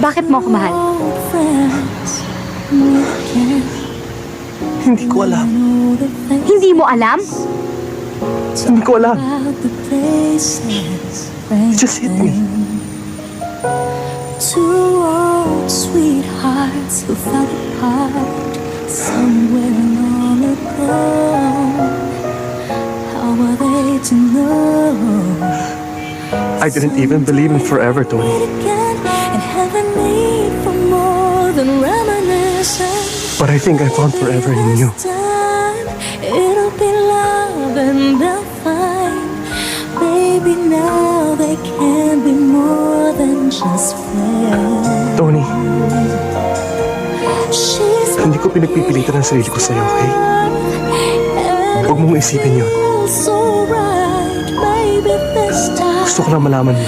Bakit mo ako mahal? Hindi ko alam. Hindi mo alam? Hindi ko alam. It just hit me. Two old sweethearts who fell apart somewhere long ago. How were they to know? I didn't even believe in forever, Tony. Again, and have a need for more than reminiscence. But I think I found forever in you. Time, it'll be love and they'll find. Baby, now they can be more than just friends. Tony, She's hindi ko pinagpipilitan ang sarili ko sa'yo, okay? Huwag mong isipin yun. so right, maybe this time. Gusto ko lang malaman mo.